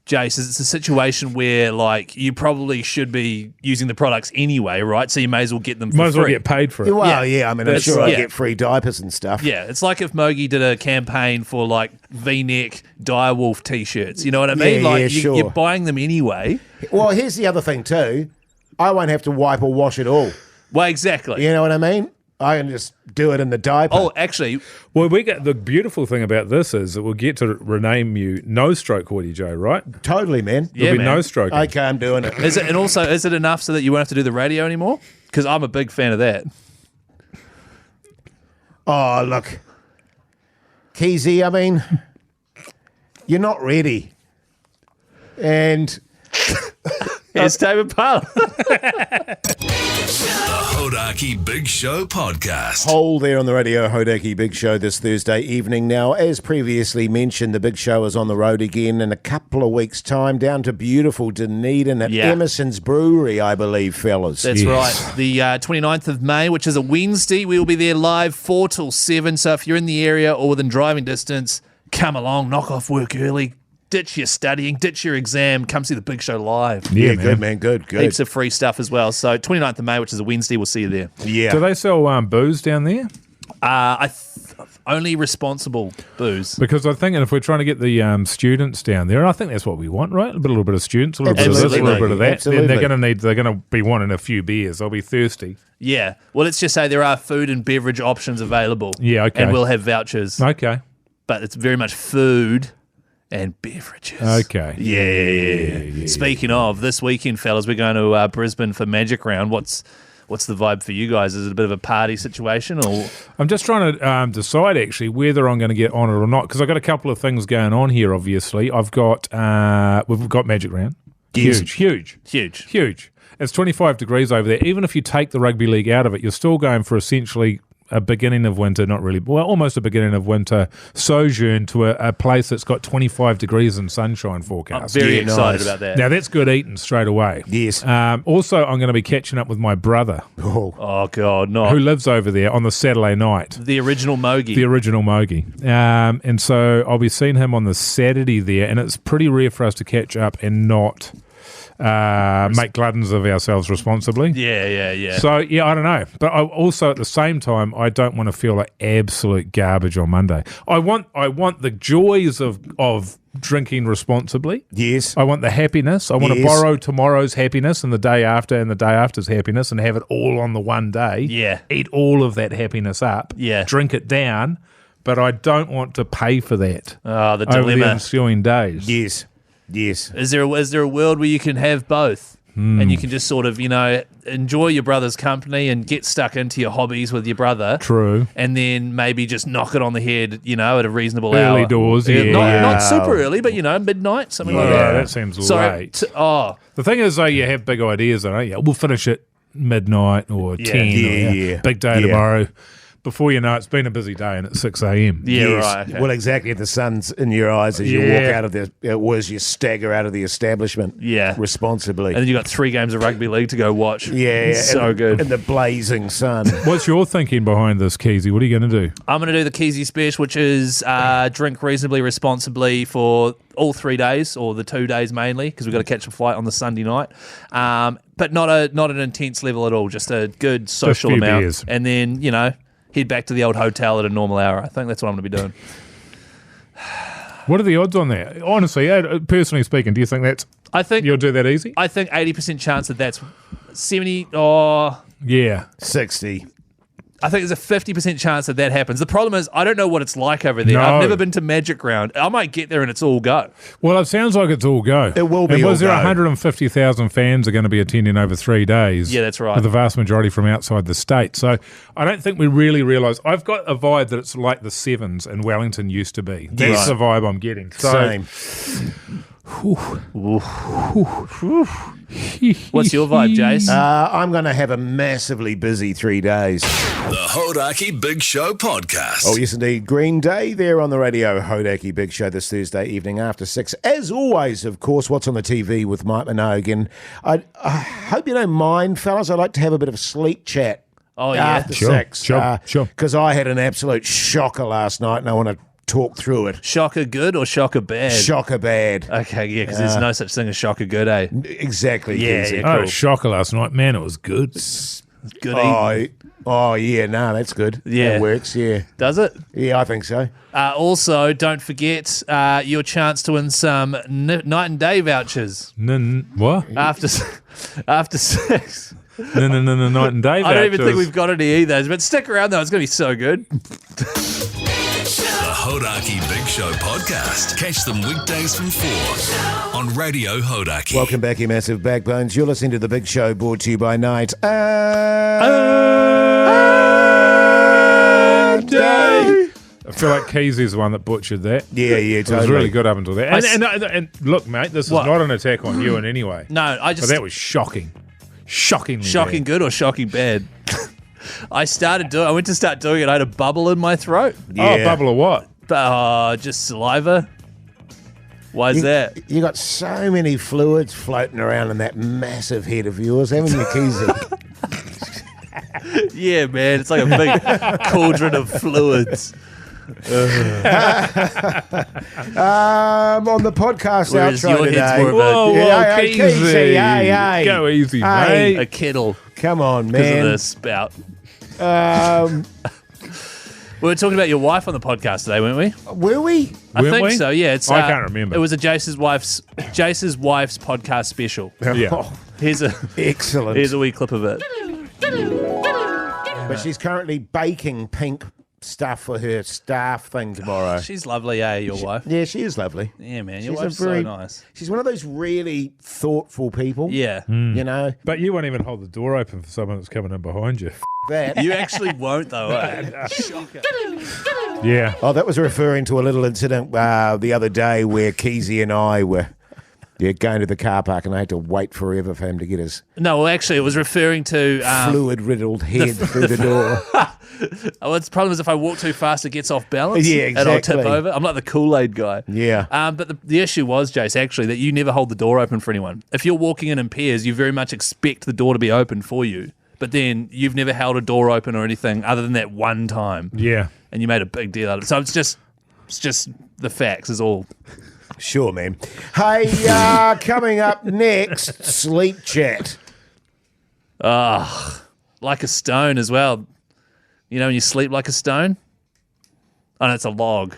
Jase, is it's a situation where you probably should be using the products anyway, right? So you may as well get them for Might as well free. get paid for it. Well, yeah, I mean, I'm That's- sure I yeah. get free diapers and stuff. Yeah, it's like if Mogi did a campaign for V-neck direwolf T-shirts. You know what I mean? Yeah, sure. You're buying them anyway. Well, here's the other thing too. I won't have to wipe or wash at all. Well, exactly. You know what I mean? I can just do it in the diaper. Oh, actually, Well, the beautiful thing about this is that we'll get to rename you No Stroke Hoity J, right? totally, man. Yeah, There'll be man. no stroke. Okay, I'm doing it. is it enough so that you won't have to do the radio anymore? Because I'm a big fan of that. Oh, look. Keyzie, I mean, you're not ready. And Here's David Parler. Hodaki Big Show podcast. Hold there on the radio, Hodaki Big Show this Thursday evening. Now, as previously mentioned, the Big Show is on the road again in a couple of weeks' time, down to beautiful Dunedin at Emerson's Brewery, I believe, fellas. That's right. The 29th of May, which is a Wednesday, we will be there live 4 till 7. So if you're in the area or within driving distance, come along, knock off work early, ditch your studying, ditch your exam, come see the Big Show live. Yeah, good, man. Good. Heaps of free stuff as well. So 29th of May, which is a Wednesday, we'll see you there. Yeah. Do they sell booze down there? Only responsible booze. Because I think, and if we're trying to get the students down there, and I think that's what we want, right? A little bit of students, a little bit of this, a little bit of that. Absolutely. Then they're going to be wanting a few beers. They'll be thirsty. Yeah. Well, let's just say there are food and beverage options available. Yeah, okay. And we'll have vouchers. Okay. But it's very much food and beverages. Okay. Yeah. Speaking of, this weekend, fellas, we're going to Brisbane for Magic Round. What's the vibe for you guys? Is it a bit of a party situation, or? I'm just trying to decide actually whether I'm going to get on it or not, because I've got a couple of things going on here. Obviously, we've got Magic Round. Yes. Huge. It's 25 degrees over there. Even if you take the rugby league out of it, you're still going for essentially a beginning of winter, not really, well, almost a beginning of winter sojourn to a place that's got 25 degrees and sunshine forecast. I'm very excited about that. Now, that's good eating straight away. Yes. Also, I'm going to be catching up with my brother, Oh, God, no. who lives over there, on the Saturday night. The original Mogi. The original Mogi. And so I'll be seeing him on the Saturday there, and it's pretty rare for us to catch up and not make gluttons of ourselves responsibly. Yeah. So, I don't know. But I also, at the same time, I don't want to feel like absolute garbage on Monday. I want the joys of drinking responsibly. Yes. I want the happiness. I want to borrow tomorrow's happiness and the day after and the day after's happiness and have it all on the one day. Yeah. Eat all of that happiness up. Yeah. Drink it down. But I don't want to pay for that. Oh, the over dilemma. the ensuing days. Yes. Is there a world where you can have both? And you can just sort of, enjoy your brother's company and get stuck into your hobbies with your brother. True. And then maybe just knock it on the head, at a reasonable hour. Early doors, yeah. Not super early, but, midnight, something like that. That seems Sorry, late. The The thing is, though, you have big ideas, don't you? We'll finish at midnight or 10 or big day tomorrow. Before you know it, it's been a busy day and it's 6 a.m. Yeah, right. Okay. Well, exactly. The sun's in your eyes as you walk out of as you stagger out of the establishment. Yeah. Responsibly. And then you got 3 games of rugby league to go watch. Yeah. So good. In the blazing sun. What's your thinking behind this, Keyzie? What are you going to do? I'm going to do the Keyzie special, which is drink reasonably responsibly for all 3 days, or the 2 days mainly, because we've got to catch a flight on the Sunday night. But not an intense level at all, just a good social few amount. beers. And then, head back to the old hotel at a normal hour. I think that's what I'm going to be doing. What are the odds on that? Honestly, personally speaking, do you think you'll do that easy? I think 80% chance that's 70 or... Yeah. 60. I think there's a 50% chance that happens. The problem is, I don't know what it's like over there. No. I've never been to Magic Round. I might get there and it's all go. Well, it sounds like it's all go. It will be and all was there go. 150,000 fans are going to be attending over 3 days? Yeah, that's right. With the vast majority from outside the state. So I don't think we really realise. I've got a vibe that it's like the Sevens in Wellington used to be. That's the vibe I'm getting. So, Same. What's your vibe, Jase? I'm going to have a massively busy 3 days. The Hodaki Big Show podcast. Oh, yes, indeed. Green Day there on the radio. Hodaki Big Show this Thursday evening after 6. As always, of course, what's on the TV with Mike Minogue. And I hope you don't mind, fellas. I'd like to have a bit of sleep chat. Oh, yeah. After Sure, 6. sure. Because I had an absolute shocker last night and I want to talk through it. Shocker good or shocker bad? Shocker bad. Okay, yeah, because there's no such thing as shocker good, eh? Exactly. Yeah, Keyzie. yeah. I had a shocker last night. Man, it was good. Good eating. Oh, yeah, no, that's good. Yeah. That works, yeah. Does it? Yeah, I think so. Also, don't forget your chance to win some night and day vouchers What? after 6. No, night and day. I don't even think vouchers. we've got any either. But stick around, though. It's going to be so good. The Hodaki Big Show podcast. Catch them weekdays from 4 on Radio Hodaki. Welcome back, you massive backbones. You're listening to The Big Show, brought to you by Night and Day. I feel like Keyzie's the one that butchered that. Yeah, It totally. was really good up until that. And look, mate, this is What? not an attack on you in any way. No, I But just... that was shocking. Shockingly Shocking bad. good or shocking bad? I went to start doing it. I had a bubble in my throat. Oh, bubble of what? Just saliva. Why is that? You got so many fluids floating around in that massive head of yours, haven't you, Keyzie? Yeah, man. It's like a big cauldron of fluids. On the podcast Whereas outro your head's today. more of a- Whoa, Yeah, Keyzie. hey. Go easy, Hey. mate. A kettle Come on, because of man. the spout. Um, We were talking about your wife on the podcast today, weren't we? were we? I Weren't think we? so. Yeah, it's. I can't remember. It was a Jase's wife's podcast special. Yeah. Oh, Here's a excellent. wee clip of it. But she's currently baking pink stuff for her staff thing tomorrow. She's lovely, your wife. Yeah, she is lovely. Yeah, man, your She's wife's so nice. She's one of those really thoughtful people. Yeah, You know, But you won't even hold the door open for someone that's coming in behind you. that. you actually won't though. Shocker. Yeah. Oh, that was referring to a little incident the other day where Keyzie and I were going to the car park and I had to wait forever for him to get his No, well, actually, it was referring to. fluid-riddled head through the door. The problem is if I walk too fast, it gets off balance. Yeah, And I'll tip exactly. over. I'm like the Kool-Aid guy. Yeah. But the issue was, Jase, actually, that you never hold the door open for anyone. If you're walking in pairs, you very much expect the door to be open for you. But then you've never held a door open or anything other than that one time. Yeah. And you made a big deal out of it. So it's just the facts is all. Sure, man. Hey, coming up next, sleep chat. Like a stone as well. You know when you sleep like a stone? Oh, no, it's a log.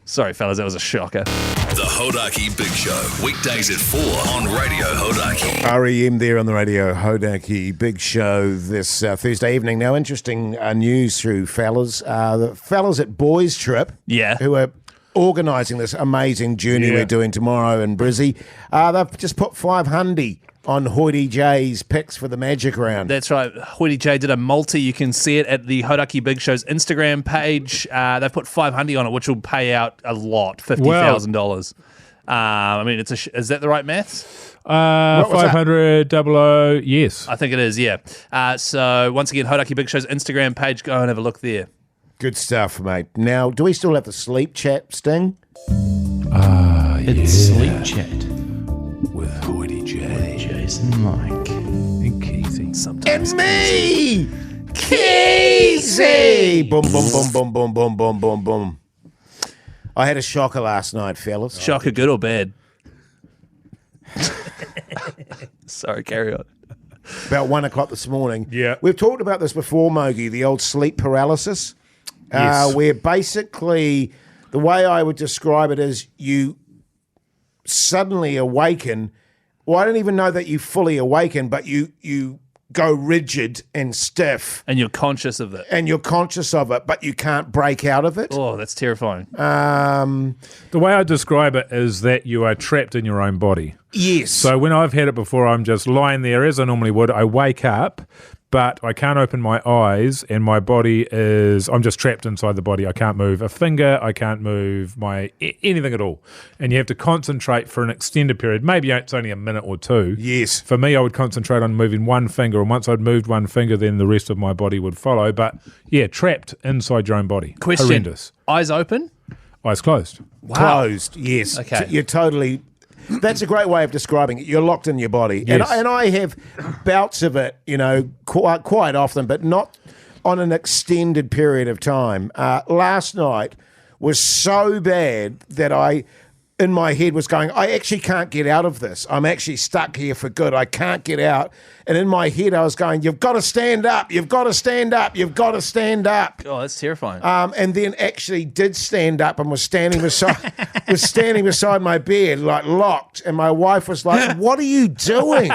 Sorry, fellas, that was a shocker. The Hodaki Big Show, weekdays at 4 on Radio Hodaki. REM there on the radio, Hodaki Big Show this Thursday evening. Now, interesting news through fellas. The fellas at Boys Trip, Yeah. who are organising this amazing journey we're doing tomorrow in Brizzy, they've just put 500 on Hoity J's picks for the Magic Round. That's right. Hoity J did a multi. You can see it at the Hodaki Big Show's Instagram page. They've put 500 on it, which will pay out a lot, $50,000. I mean, is that the right maths? 500 00, yes. I think it is, yeah. So once again, Hodaki Big Show's Instagram page. Go and have a look there. Good stuff, mate. Now, do we still have the sleep chat, Sting? It's Sleep Chat With Hoity J Jason Mike. and Keyzie. Sometimes. Me! Keyzie! Boom, boom, boom, boom, boom, boom, boom, boom, boom. I had a shocker last night, fellas. Shocker, good or bad? Sorry, carry on. About 1 o'clock this morning. Yeah. We've talked about this before, Mogi, the old sleep paralysis. Yes. Where basically, the way I would describe it is you suddenly awaken. Well, I don't even know that you fully awaken, but you go rigid and stiff, And you're conscious of it. and you're conscious of it, but you can't break out of it. Oh, that's terrifying. Um, The way I describe it is that you are trapped in your own body. yes. So when I've had it before, I'm just lying there as I normally would. I wake up, but I can't open my eyes, and my body I'm just trapped inside the body. I can't move a finger. I can't move anything at all. And you have to concentrate for an extended period. Maybe it's only a minute or two. Yes. For me, I would concentrate on moving one finger, and once I'd moved one finger, then the rest of my body would follow. But yeah, trapped inside your own body. Question. Horrendous. Eyes open? Eyes closed. Closed, yes. Okay. You're totally... That's a great way of describing it. You're locked in your body. Yes. And I have bouts of it, quite often, but not on an extended period of time. Last night was so bad that in my head was going, I actually can't get out of this. I'm actually stuck here for good. I can't get out. And in my head, I was going, you've got to stand up. You've got to stand up. You've got to stand up. Oh, that's terrifying. And then actually did stand up and was standing beside my bed, like locked. And my wife was like, "What are you doing?"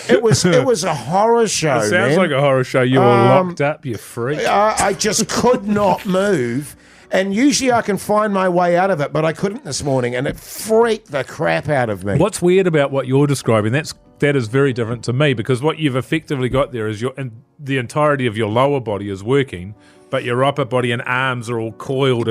It was a horror show. It sounds man. like a horror show. You were locked up, you freak. I just could not move. And usually I can find my way out of it, but I couldn't this morning, and it freaked the crap out of me. What's weird about what you're describing, that is very different to me, because what you've effectively got there is the entirety of your lower body is working, but your upper body and arms are all coiled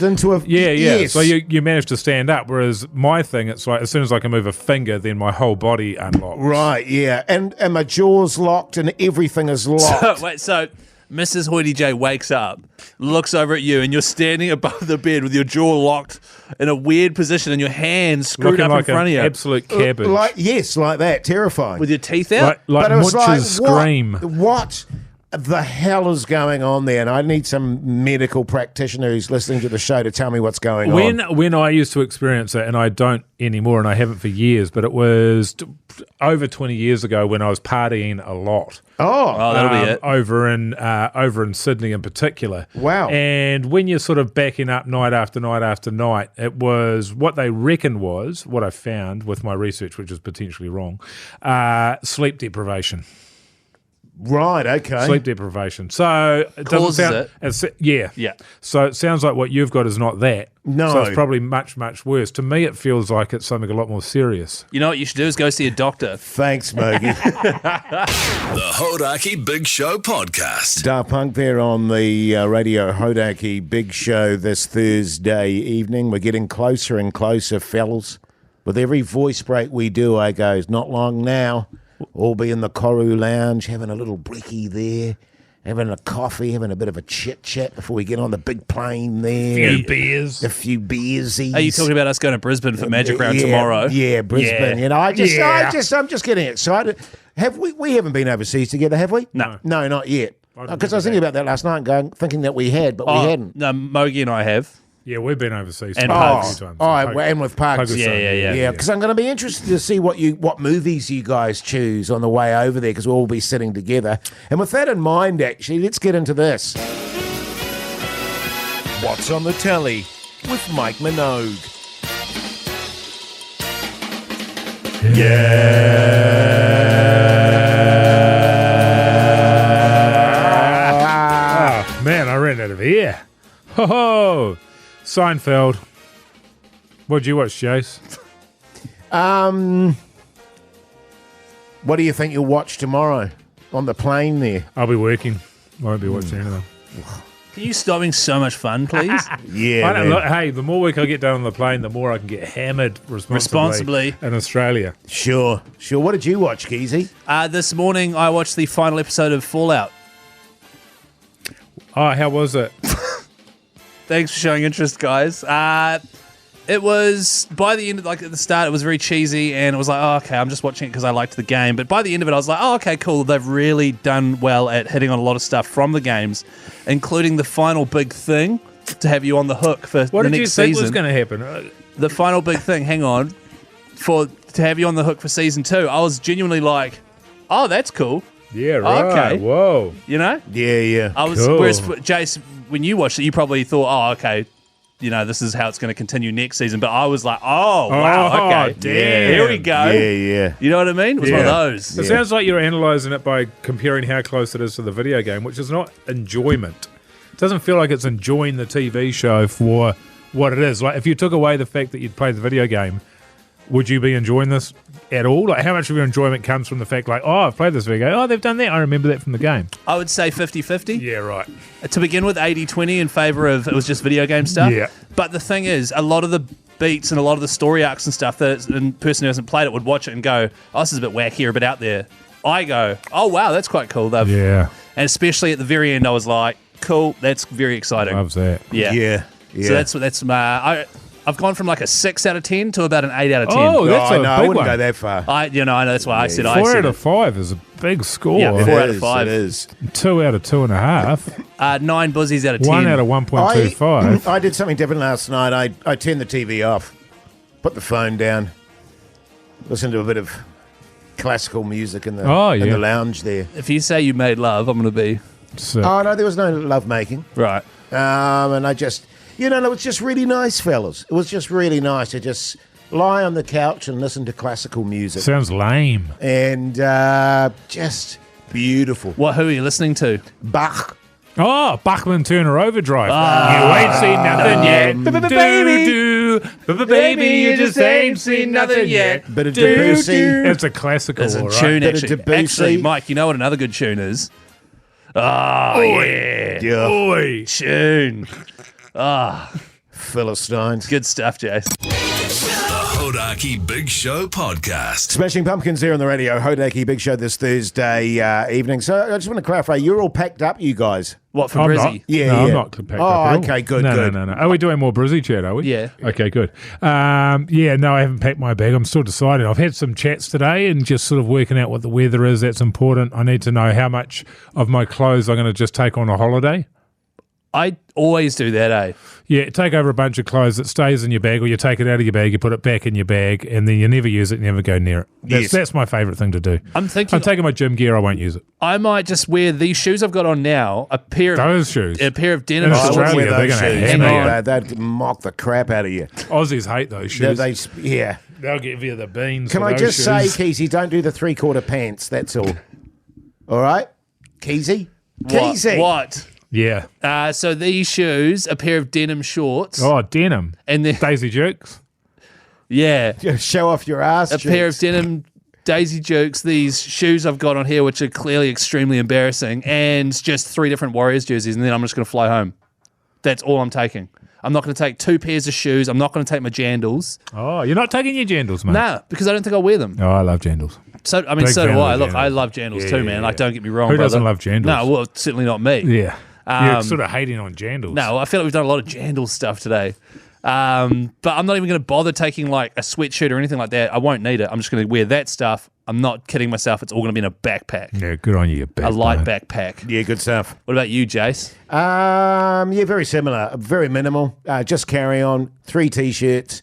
into a yeah. Yes. So you manage to stand up, whereas my thing, it's like as soon as I can move a finger, then my whole body unlocks. Right, yeah, and my jaw's locked and everything is locked. So Mrs. Hoity J wakes up, looks over at you, and you're standing above the bed with your jaw locked in a weird position and your hands screwed Looking up like in front of you. absolute cabbage. Like that, terrifying. With your teeth out? like But it was Munch's like, scream. What the hell is going on there? And I need some medical practitioner who's listening to the show to tell me what's going on. When I used to experience it, and I don't anymore, and I haven't for years, but it was over 20 years ago when I was partying a lot. Oh, that'll be it. Over in Sydney in particular. Wow. And when you're sort of backing up night after night after night, it was what they reckoned was, what I found with my research, which is potentially wrong, sleep deprivation. right, okay. Sleep deprivation. So it doesn't Causes sound, it. Yeah. Yeah. So it sounds like what you've got is not that. No. So it's probably much, much worse. To me, it feels like it's something a lot more serious. You know what you should do is go see a doctor. Thanks, Mogi. The Hodaki Big Show podcast. Daft Punk there on the Radio Hodaki Big Show this Thursday evening. We're getting closer and closer, fellas. With every voice break we do, I go, it's not long now. We'll be in the Koru Lounge, having a little brekkie there, having a coffee, having a bit of a chit-chat before we get on the big plane there. A few beers. A few beersies. Are you talking about us going to Brisbane for Magic Round tomorrow? Yeah, Brisbane. Yeah. You know, I'm Yeah. just getting excited. Have we haven't been overseas together, have we? No. No, not yet. I Because I was thinking about that last night and thinking that we had, but we hadn't. No, Mogi and I have. Yeah, we've been overseas. And a Pugs. few times. And with Pugs. Pugs, Yeah. Because I'm going to be interested to see what movies you guys choose on the way over there, because we'll all be sitting together. And with that in mind, actually, let's get into this. What's on the telly with Mike Minogue? Oh, man, I ran out of air. Ho ho! Seinfeld. What'd you watch, Jase? What do you think you'll watch tomorrow on the plane there? I'll be working. Won't be watching anything. Can you stop being so much fun, please? Yeah, I don't man. look, hey, the more work I get done on the plane, the more I can get hammered responsibly in Australia. Sure. What did you watch, Keyzie? This morning, I watched the final episode of Fallout. Oh, how was it? Thanks for showing interest, guys. It was, by the end, like at the start, it was very cheesy, and it was like, oh, okay, I'm just watching it because I liked the game. But by the end of it, I was like, oh, okay, cool. They've really done well at hitting on a lot of stuff from the games, including the final big thing to have you on the hook for What the did you next think season. was going to happen? The final big thing, hang on, to have you on the hook for season 2. I was genuinely like, oh, that's cool. Yeah, right. Okay. Whoa. You know? Yeah. I was, Cool. whereas Jase, when you watched it, you probably thought, oh, okay, you know, this is how it's going to continue next season. But I was like, oh, wow, okay. damn. Here we go. Yeah. You know what I mean? It was one of Yeah. those. It sounds like you're analysing it by comparing how close it is to the video game, which is not enjoyment. It doesn't feel like it's enjoying the TV show for what it is. Like, if you took away the fact that you'd played the video game, would you be enjoying this at all? Like, how much of your enjoyment comes from the fact, like, oh, I've played this video game. Oh, they've done that. I remember that from the game. I would say 50-50. Yeah, right. To begin with, 80-20 in favour of it was just video game stuff. Yeah. But the thing is, a lot of the beats and a lot of the story arcs and stuff that a person who hasn't played it would watch it and go, oh, this is a bit wacky or a bit out there. I go, oh, wow, that's quite cool. Yeah. And especially at the very end, I was like, cool, that's very exciting. Loves that. Yeah. So that's my. I've gone from like a 6 out of 10 to about an 8 out of 10. Oh, that's a I big wouldn't one. go that far. I know that's why I said 4 out of 5 is a big score. Yeah, It 4 out of is, 5. It is. 2 out of 2.5. 9 buzzies out of 10. 1 out of 1.25. I did something different last night. I turned the TV off, put the phone down, listened to a bit of classical music in the in the lounge there. If you say you made love, I'm going to be So, Oh no, there was no love making. right. And I just, it was just really nice, fellas. It was just really nice to just lie on the couch and listen to classical music. sounds lame. And just beautiful. Who are you listening to? Bach. Oh, Bachman Turner Overdrive. You ain't seen nothing yet. Baby, you just ain't seen nothing yet. Bit of Debussy. It's a classical, There's a all right? tune, Bit of actually. Debussy. Actually, Mike, you know what another good tune is? Oh, yeah. Yeah. Oi. Tune. Philistines. Good stuff, Jase. The Hodaki Big Show podcast. Smashing Pumpkins here on the radio. Hodaki Big Show this Thursday evening. So I just want to clarify, you're all packed up, you guys. What, for I'm Brizzy? not. Yeah, no, yeah. I'm not packed up at Oh, all. okay, good, no, good. No. Are we doing more Brizzy chat, are we? Yeah. Okay, good. Yeah, no, I haven't packed my bag. I'm still deciding. I've had some chats today and just sort of working out what the weather is. That's important. I need to know how much of my clothes I'm going to just take on a holiday. I always do that, eh? Yeah, take over a bunch of clothes that stays in your bag, or you take it out of your bag, you put it back in your bag, and then you never use it, never go near it. That's my favourite thing to do. I'm taking my gym gear, I won't use it. I might just wear these shoes I've got on now, a pair Those shoes. of denim In I shorts. wouldn't Australia, wear they're those gonna shoes. hammer No, you. they'd mock the crap out of you. Aussies hate those shoes. Yeah. They'll give you the beans. Can for I those just say, shoes. Keyzie, don't do the 3/4 pants. That's all. All right? Keyzie? Keyzie! What? Yeah. So these shoes, a pair of denim shorts, Oh, denim. and then Daisy Jukes. yeah, Just show off your ass. a pair of denim Daisy Jukes. These shoes I've got on here, which are clearly extremely embarrassing, and just 3 different Warriors jerseys, and then I'm just going to fly home. That's all I'm taking. I'm not going to take 2 pairs of shoes. I'm not going to take my jandals. Oh, you're not taking your jandals, mate? Nah, because I don't think I'll wear them. Oh, I love jandals. So I mean, Big so fan do of I. the Look, I jandals. love jandals Yeah, too, man. yeah, Like, don't get me wrong. Who doesn't brother. love jandals? No, well, certainly not me. Yeah. You're sort of hating on jandals. No, I feel like we've done a lot of jandal stuff today. But I'm not even going to bother taking like a sweatshirt or anything like that. I won't need it. I'm just going to wear that stuff. I'm not kidding myself. It's all going to be in a backpack. Yeah, good on you, you A light backbone. backpack. Yeah, good stuff. What about you, Jase? Yeah, very similar. Very minimal. Just carry on. 3 T-shirts.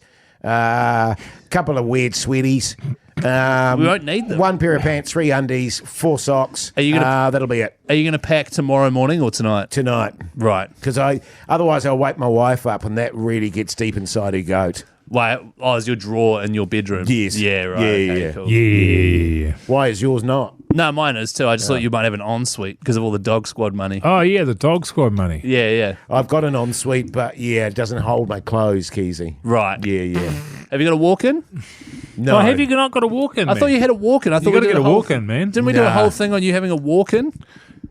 Couple of weird sweaties. We won't need them. 1 pair of pants, 3 undies, 4 socks. Are you gonna- that'll be it Are you going to pack tomorrow morning or tonight? tonight. Right. Because otherwise I'll wake my wife up, and that really gets deep inside her goat. Wait, is your drawer in your bedroom? Yes. Yeah, right. Yeah, Okay, yeah. cool. Yeah. Why is yours not? No, mine is too. I just thought you might have an ensuite because of all the dog squad money. Oh, yeah, the dog squad money. Yeah, yeah. I've got an ensuite, but yeah, it doesn't hold my clothes, Keyzie. Right. Yeah. Have you got a walk-in? No. Oh, have you not got a walk-in, I thought you had a walk-in. I thought gotta we did get a whole- walk-in, man. Didn't we do a Nah. whole thing on you having a walk-in?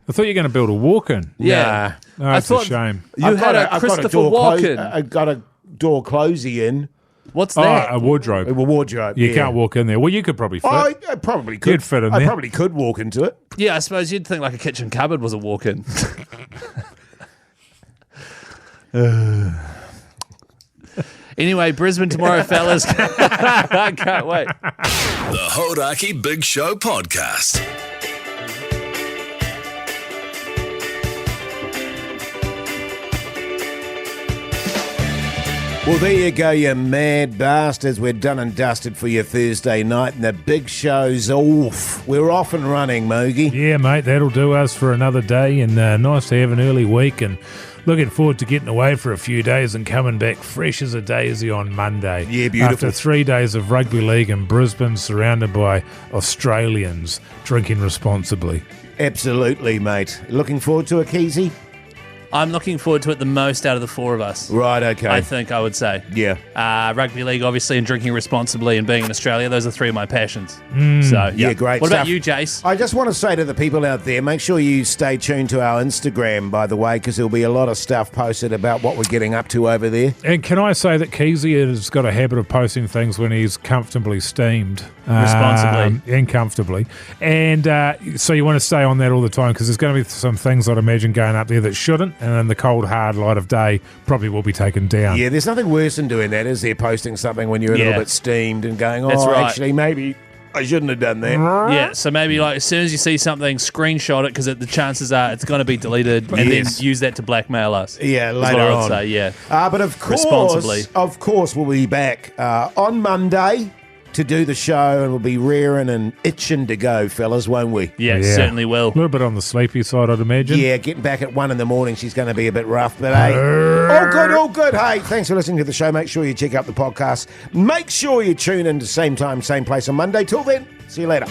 I thought you were going to build a walk-in. Yeah. Oh, I that's a thought shame. You I've had got a I've got Christopher door Walken. I've got a door closey in. What's Oh, that? a wardrobe. A wardrobe. You yeah. can't walk in there. Well, you could probably fit. I probably could. You'd fit in I there. probably could walk into it. Yeah, I suppose you'd think like a kitchen cupboard was a walk-in. Anyway, Brisbane tomorrow, fellas. I can't wait. The Hodaki Big Show podcast. Well, there you go, you mad bastards. We're done and dusted for your Thursday night, and the big show's off. We're off and running, Mogi. Yeah, mate, that'll do us for another day, and nice to have an early week, and looking forward to getting away for a few days and coming back fresh as a daisy on Monday. Yeah, beautiful. After 3 days of rugby league in Brisbane, surrounded by Australians drinking responsibly. Absolutely, mate. Looking forward to a Keyzie? I'm looking forward to it the most out of the 4 of us. Right, okay. I think I would say. Yeah. Rugby league, obviously, and drinking responsibly and being in Australia. Those are 3 of my passions. Mm. So, Yeah, great What stuff. about you, Jase? I just want to say to the people out there, make sure you stay tuned to our Instagram, by the way, because there'll be a lot of stuff posted about what we're getting up to over there. And can I say that Keyzie has got a habit of posting things when he's comfortably steamed. Responsibly. And comfortably. And so you want to stay on that all the time, because there's going to be some things I'd imagine going up there that shouldn't, and then the cold, hard light of day probably will be taken down. Yeah, there's nothing worse than doing that, is there? Posting something when you're a Yeah. little bit steamed and going, That's right. actually, maybe I shouldn't have done that. Yeah, so maybe like as soon as you see something, screenshot it because the chances are it's going to be deleted, and Yes. then use that to blackmail us. Yeah, is later what I would on. say, yeah. But of Responsibly. course, we'll be back on Monday to do the show, and we'll be rearing and itching to go, fellas, won't we? Yeah, Yeah. certainly will. A little bit on the sleepy side, I'd imagine. Yeah, getting back at 1 a.m, she's going to be a bit rough, but hey, all good. Hey, thanks for listening to the show. Make sure you check out the podcast. Make sure you tune in to same time, same place on Monday. Till then, see you later.